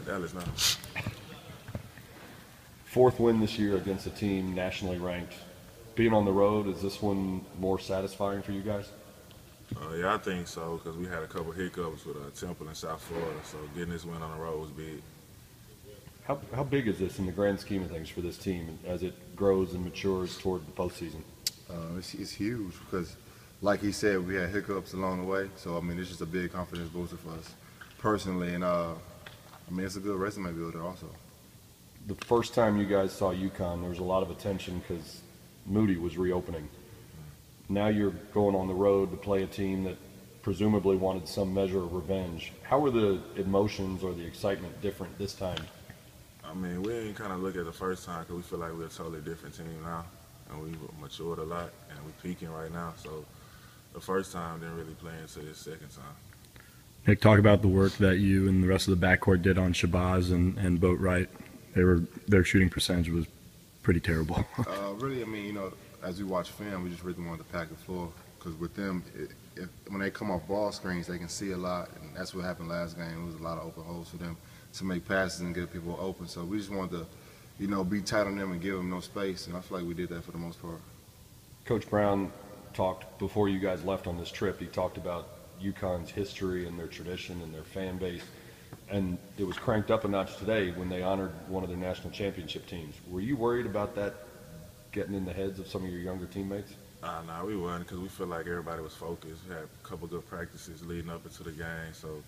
Dallas now. Fourth win this year against a team nationally ranked. Being on the road, is this one more satisfying for you guys? Yeah, I think so, because we had a couple hiccups with Temple in South Florida, so getting this win on the road was big. How big is this in the grand scheme of things for this team as it grows and matures toward the postseason? It's huge because, like he said, we had hiccups along the way. So, I mean, it's just a big confidence booster for us personally. And, I mean, it's a good resume builder also. The first time you guys saw UConn, there was a lot of attention because Moody was reopening. Now you're going on the road to play a team that presumably wanted some measure of revenge. How were the emotions or the excitement different this time? I mean, we didn't kind of look at the first time because we feel like we're a totally different team now. And we've matured a lot, and we're peaking right now. So the first time didn't really play into this second time. Nick, talk about the work that you and the rest of the backcourt did on Shabazz and Boatwright. Their shooting percentage was pretty terrible. Really, I mean, you know, as we watch film, we just really wanted to pack the floor because with them, when they come off ball screens, they can see a lot, and that's what happened last game. It was a lot of open holes for them to make passes and get people open. So we just wanted to, you know, be tight on them and give them no space, and I feel like we did that for the most part. Coach Brown talked before you guys left on this trip. He talked about UConn's history and their tradition and their fan base, and it was cranked up a notch today when they honored one of their national championship teams. Were you worried about that getting in the heads of some of your younger teammates? No, we weren't because we feel like everybody was focused. We had a couple good practices leading up into the game, so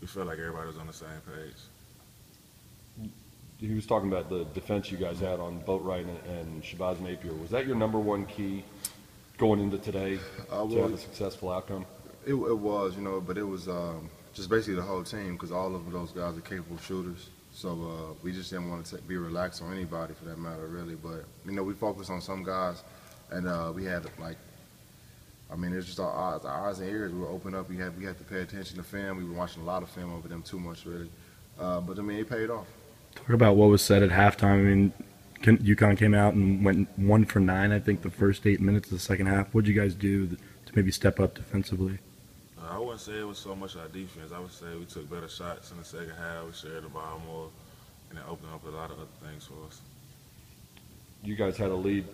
we felt like everybody was on the same page. He was talking about the defense you guys had on Boatwright and Shabazz Napier. Was that your number one key going into today to have a successful outcome? It was, you know, but it was just basically the whole team because all of those guys are capable shooters. So we just didn't want to be relaxed on anybody for that matter, really. But, you know, we focused on some guys, and we had, like, I mean, it's just our eyes and ears were open up. We had to pay attention to film. We were watching a lot of film over them too much, really. But, I mean, it paid off. Talk about what was said at halftime. I mean, UConn came out and went 1 for 9, I think, the first 8 minutes of the second half. What did you guys do to maybe step up defensively? I wouldn't say it was so much our defense. I would say we took better shots in the second half. We shared the ball more, and it opened up a lot of other things for us. You guys had a lead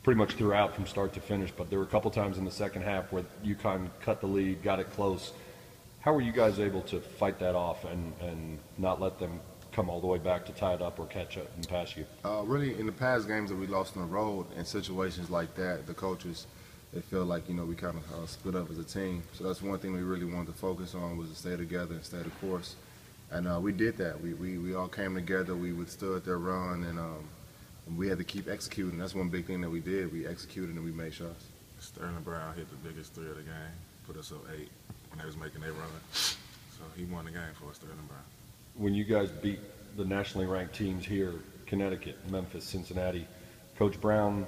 pretty much throughout from start to finish, but there were a couple times in the second half where UConn cut the lead, got it close. How were you guys able to fight that off and not let them come all the way back to tie it up or catch up and pass you? Really, in the past games that we lost on the road, in situations like that, the coaches, they feel like, you know, we kind of split up as a team. So that's one thing we really wanted to focus on was to stay together and stay the course. And we did that. We all came together. We withstood their run, and we had to keep executing. That's one big thing that we did. We executed and we made shots. Sterling Brown hit the biggest three of the game, put us up 8 when they was making their run. So he won the game for us, Sterling Brown. When you guys beat the nationally ranked teams here, Connecticut, Memphis, Cincinnati, Coach Brown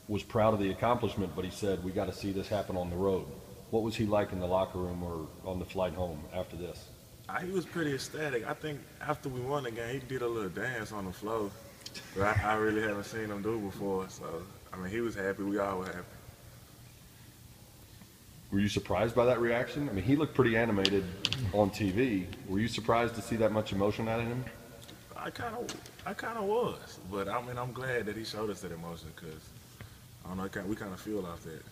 was proud of the accomplishment, but he said, we got to see this happen on the road. What was he like in the locker room or on the flight home after this? He was pretty ecstatic. I think after we won the game, he did a little dance on the floor that I really haven't seen him do before. So, I mean, he was happy. We all were happy. Were you surprised by that reaction? I mean, he looked pretty animated on TV. Were you surprised to see that much emotion out of him? I kind of was. But, I mean, I'm glad that he showed us that emotion because, I don't know, we kind of feel off that.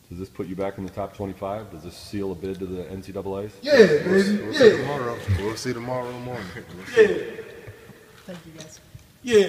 Does this put you back in the top 25? Does this seal a bid to the NCAAs? Yeah, baby. We'll see tomorrow. We'll see tomorrow morning. Yeah. Thank you, guys. Yeah.